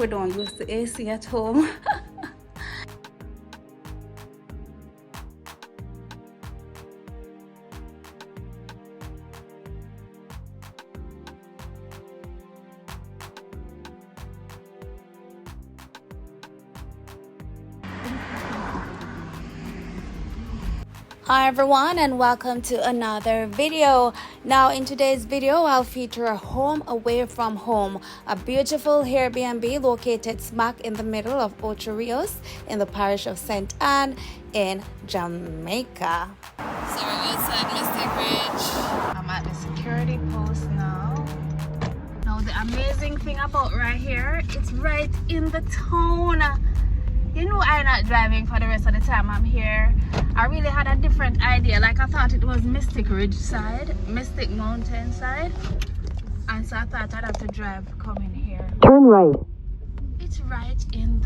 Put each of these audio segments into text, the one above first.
we don't use the AC at home. Hi everyone, and welcome to another video. Now in today's video I'll feature a home away from home, a beautiful Air Bnb located smack in the middle of Ocho Rios in the parish of St. Anne in Jamaica. So we're outside Mystic Ridge. I'm at the security post now. Now the amazing thing about right here, it's right in the town. You know, I'm not driving for the rest of the time I'm here. I really had a different idea. Like I thought it was Mystic Ridge side, Mystic Mountain side. And so I thought I'd have to drive coming here. Turn right. It's right in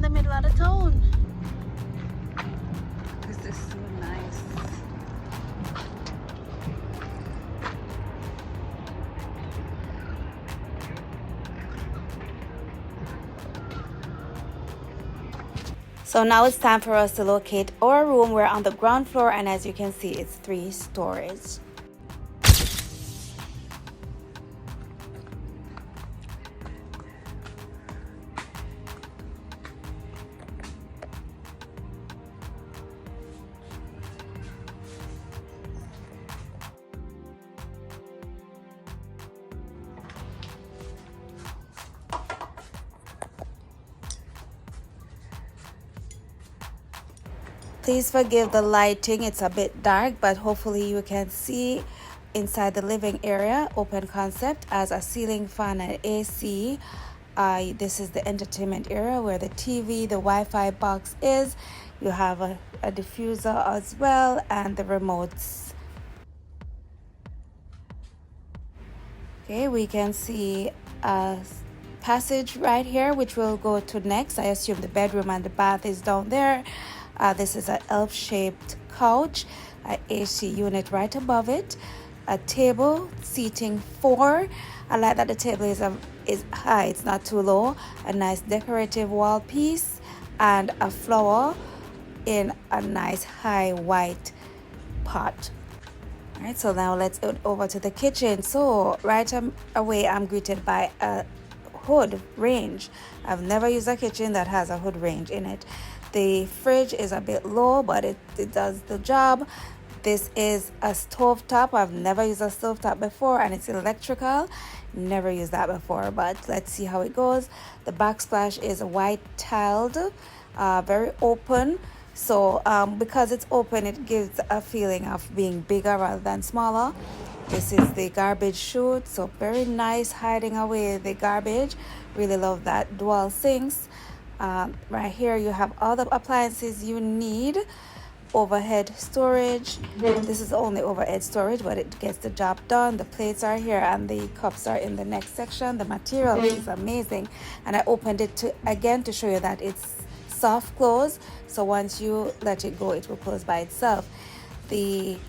the middle of the town. This is so nice. So now it's time for us to locate our room. We're on the ground floor, and as you can see, it's 3 stories. Please forgive the lighting, it's a bit dark, but hopefully you can see inside the living area. Open concept as a ceiling fan and AC. This is the entertainment area where the TV, the Wi-Fi box is. You have a diffuser as well, and the remotes. Okay, we can see a passage right here which we'll go to next. I assume the bedroom and the bath is down there. This is an L-shaped couch, an AC unit right above it, a table seating 4. I like that the table is high, it's not too low. A nice decorative wall piece and a flower in a nice high white pot. All right, so now let's go over to the kitchen. So right away I'm greeted by a hood range. I've never used a kitchen that has a hood range in it. The fridge is a bit low, but it does the job. This is a stovetop. I've never used a stovetop before, and it's electrical. Never used that before, but let's see how it goes. The backsplash is white tiled, very open. So because it's open, it gives a feeling of being bigger rather than smaller. This is the garbage chute, so very nice, hiding away the garbage. Really love that. Dual sinks. Right here you have all the appliances you need. Overhead storage. This is only overhead storage, but it gets the job done. The plates are here and the cups are in the next section. The material is amazing, and I opened it again to show you that it's soft close, so once you let it go it will close by itself. The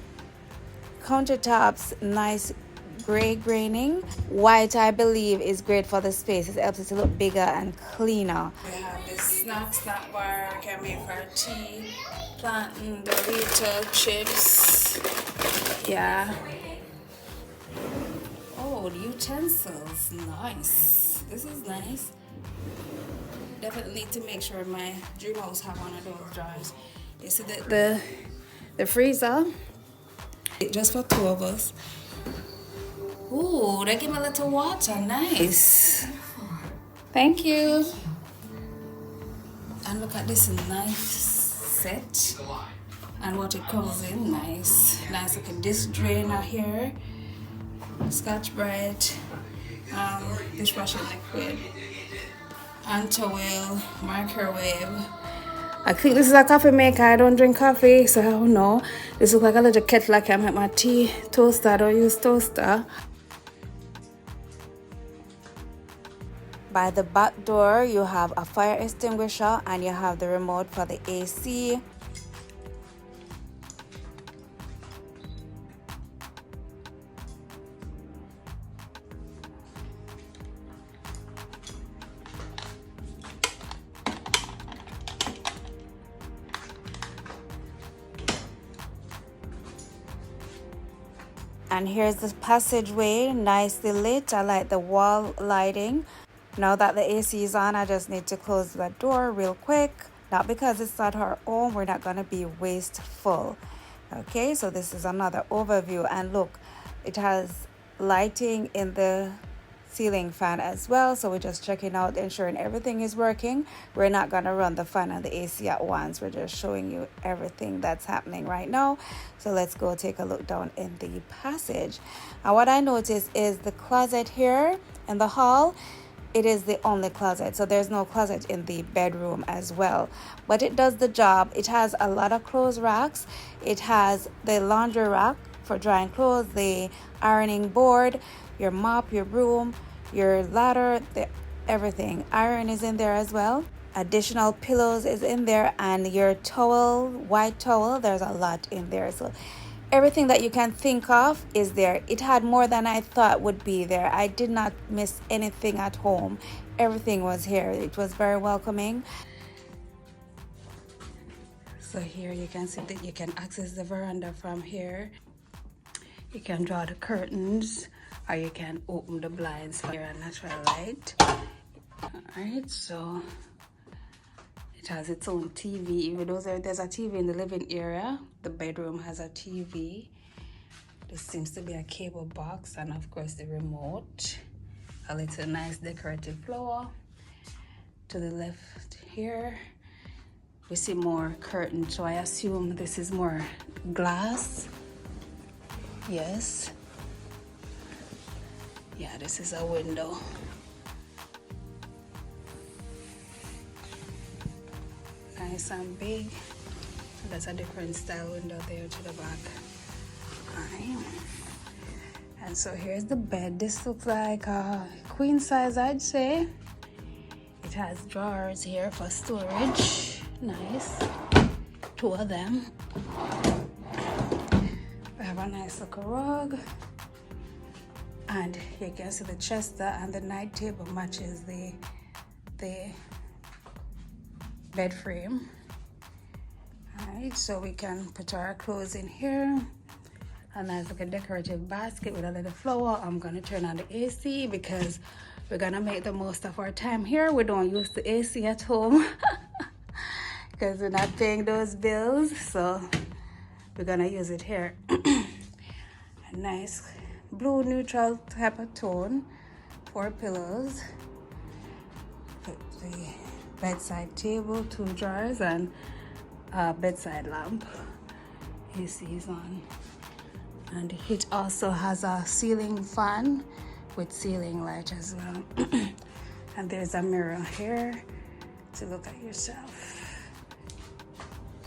countertops, nice gray graining. White, I believe, is great for the space. It helps it to look bigger and cleaner. We have this snack bar. We can make our tea, plantain, Dorito, chips. Yeah. Oh, the utensils. Nice. This is nice. Definitely need to make sure my dream house have one of those drawers. You see the freezer? Just for 2 of us. Ooh, they give me a little water. Nice. Thank you. And look at this nice set. And what it comes in. Nice. Nice looking disc drainer here. Scotch Brite. Dishwashing liquid. And towel. Microwave. I think this is a coffee maker. I don't drink coffee, so I don't know. This looks like a little kettle I can make my tea. Toaster. I don't use toaster. By the back door, you have a fire extinguisher and you have the remote for the AC. And here's the passageway, nicely lit. I like the wall lighting. Now that the AC is on, I just need to close the door real quick. Not because it's not our home, we're not gonna be wasteful. Okay, so this is another overview, and look, it has lighting in the ceiling fan as well. So we're just checking out, ensuring everything is working. We're not gonna run the fan and the AC at once. We're just showing you everything that's happening right now. So let's go take a look down in the passage. And what I noticed is the closet here in the hall, it is the only closet, so there's no closet in the bedroom as well, but it does the job. It has a lot of clothes racks. It has the laundry rack for drying clothes, the ironing board, your mop, your broom, your ladder, everything. Iron is in there as well. Additional pillows is in there, and your towel, white towel, there's a lot in there. So everything that you can think of is there. It had more than I thought would be there. I did not miss anything at home. Everything was here. It was very welcoming. So here you can see that you can access the veranda from here. You can draw the curtains, or you can open the blinds for your natural light. Alright, so it has its own TV. Even though there's a TV in the living area, the bedroom has a TV. This seems to be a cable box, and of course the remote. A little nice decorative flower. To the left here, we see more curtains, so I assume this is more glass. Yes. Yeah, this is a window. Nice and big. That's a different style window there to the back. Alright. And so here's the bed. This looks like a queen size, I'd say. It has drawers here for storage. Nice. 2 of them. We have a nice little rug. And you can see the chester, and the night table matches the bed frame. Alright, so we can put our clothes in here. A nice little decorative basket with a little flower. I'm gonna turn on the AC because we're gonna make the most of our time here. We don't use the AC at home because we're not paying those bills, so we're gonna use it here. A nice blue neutral type of tone. 4 pillows. Put the bedside table, 2 drawers, and a bedside lamp. AC is on. And it also has a ceiling fan with ceiling light as well. And there's a mirror here to look at yourself.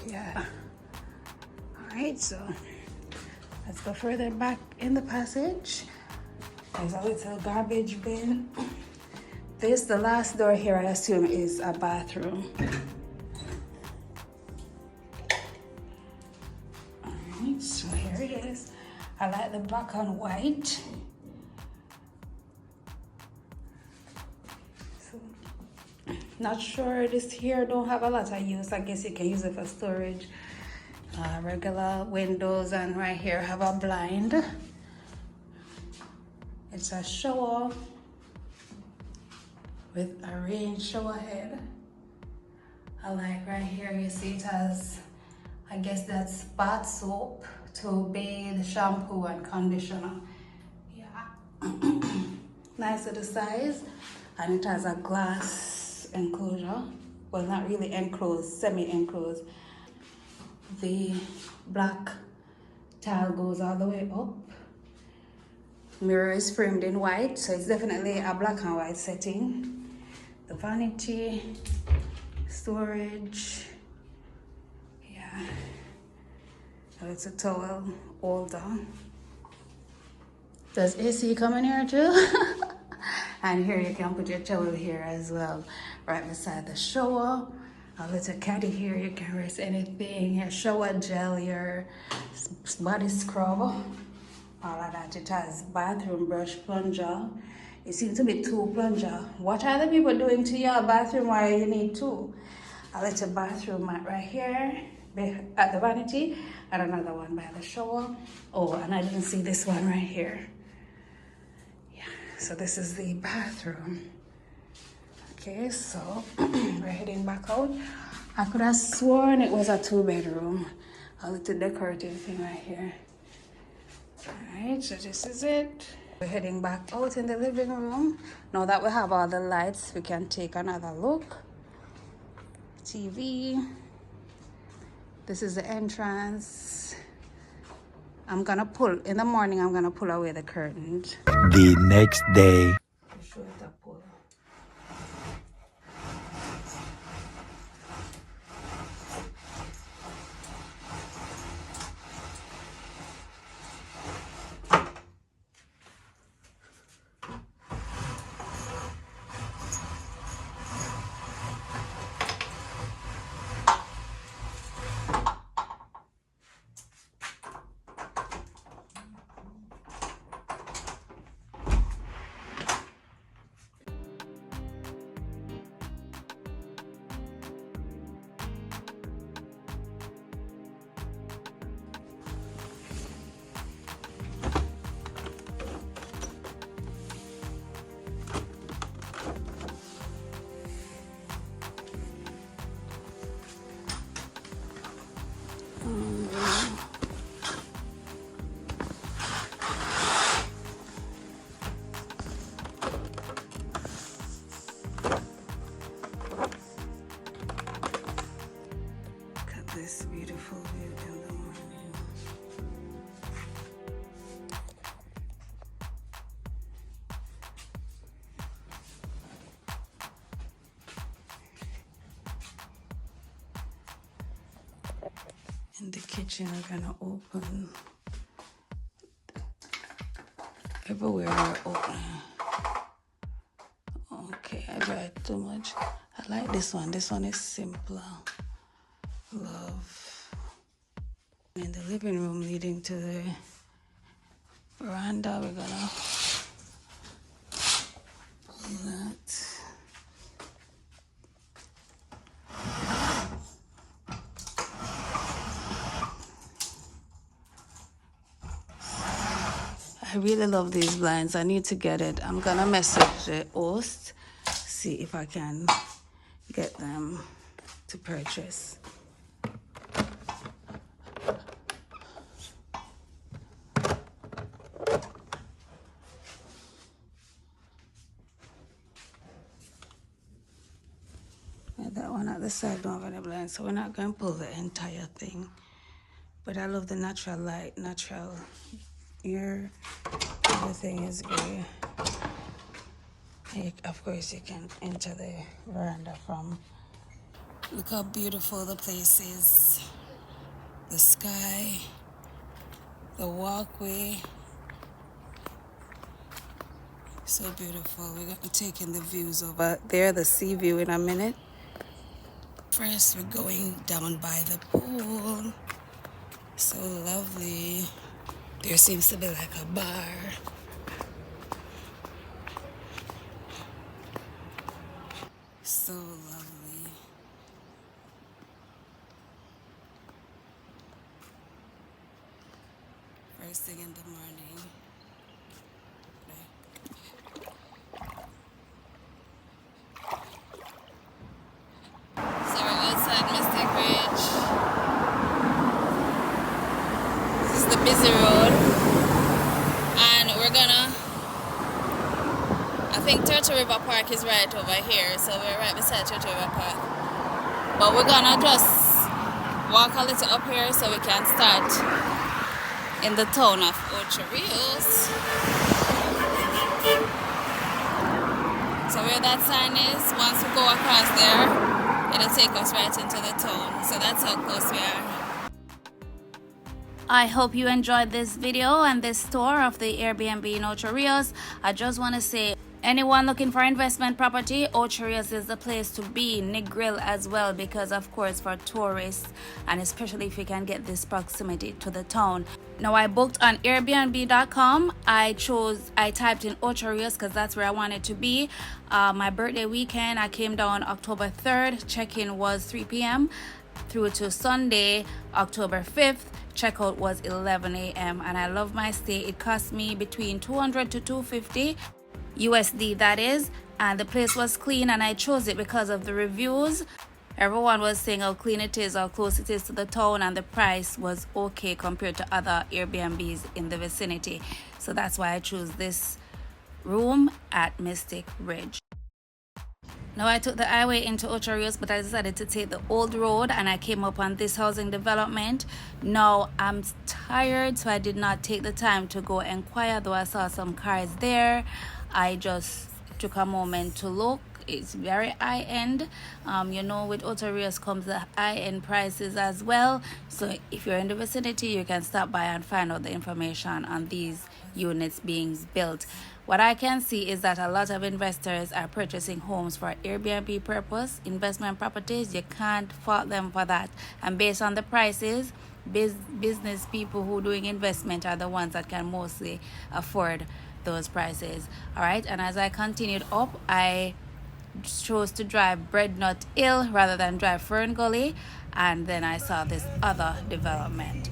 Yeah. Alright, so let's go further back in the passage. There's a little garbage bin. This, the last door here, I assume is a bathroom. Alright, so here it is. I like the black and white. So, not sure, this here don't have a lot of use. I guess you can use it for storage. Regular windows, and right here have a blind. It's a shower with a rain shower head. I like right here, you see it has, I guess that's bath soap to bathe, shampoo, and conditioner. Yeah. Nice little size, and it has a glass enclosure. Well, not really enclosed, semi-enclosed. The black tile goes all the way up. Mirror is framed in white, so it's definitely a black and white setting. The vanity, storage, yeah. A little towel holder. Does AC come in here too? And here you can put your towel here as well, right beside the shower. A little caddy here, you can rest anything, your shower gel, your body scrub, all of that. It has bathroom brush, plunger. It seems to be 2 plunger. What are the people doing to your bathroom? Why you need 2? A little bathroom mat right here. at the vanity, and another one by the shower. Oh, and I didn't see this one right here. Yeah, so this is the bathroom. Okay, so we're heading back out. I could have sworn it was a 2-bedroom. A little decorative thing right here. Alright, so this is it. We're heading back out in the living room. Now that we have all the lights, we can take another look. TV. This is the entrance. I'm gonna pull, in the morning, I'm gonna pull away the curtains. The next day. This beautiful view in the morning. In the kitchen, we're gonna open. Everywhere are open. Okay, I tried too much. I like this one. This one is simpler. Love. In the living room leading to the veranda, we're gonna pull that. I really love these blinds. I need to get it. I'm gonna message the host, see if I can get them to purchase. That one at the side don't have any blinds, so we're not going to pull the entire thing. But I love the natural light, natural air. Everything is great. Of course, you can enter the veranda from. Look how beautiful the place is. The sky, the walkway. So beautiful. We're going to be taking the views over there, the sea view, in a minute. First, we're going down by the pool. So lovely. There seems to be like a bar. So lovely. First thing in the morning. So we're outside Mystic Ridge. This is the busy road. And we're gonna, I think Turtle River Park is right over here. So we're right beside Turtle River Park. But we're gonna just walk a little up here so we can start in the town of Ocho Rios. So where that sign is, once we go across there, it'll take us right into the town. So that's how close we are. I hope you enjoyed this video and this tour of the Airbnb in Ocho Rios. I just want to say, anyone looking for investment property, Ocho Rios is the place to be. Negril as well, because of course for tourists, and especially if you can get this proximity to the town. Now I booked on Airbnb.com. I typed in Ocho Rios because that's where I wanted to be. My birthday weekend, I came down October 3rd. Check-in was 3 p.m. through to Sunday, October 5th. Checkout was 11 a.m. and I love my stay. It cost me between 200 to 250 USD, that is, and the place was clean, and I chose it because of the reviews. Everyone was saying how clean it is, how close it is to the town, and the price was okay compared to other Airbnbs in the vicinity. So that's why I chose this room at Mystic Ridge. Now I took the highway into Ocho Rios, but I decided to take the old road and I came up on this housing development. Now I'm tired, so I did not take the time to go inquire, though I saw some cars there. I just took a moment to look. It's very high-end. You know, with Ocho Rios comes the high-end prices as well. So if you're in the vicinity, you can stop by and find out the information on these units being built. What I can see is that a lot of investors are purchasing homes for Airbnb purpose, investment properties. You can't fault them for that. And based on the prices, business people who are doing investment are the ones that can mostly afford those prices. All right, and as I continued up, I chose to drive Breadnut Hill rather than drive Fern Gully, and then I saw this other development.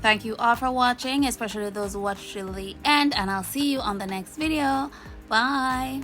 Thank you all for watching, especially those who watched till the end, and I'll see you on the next video. Bye.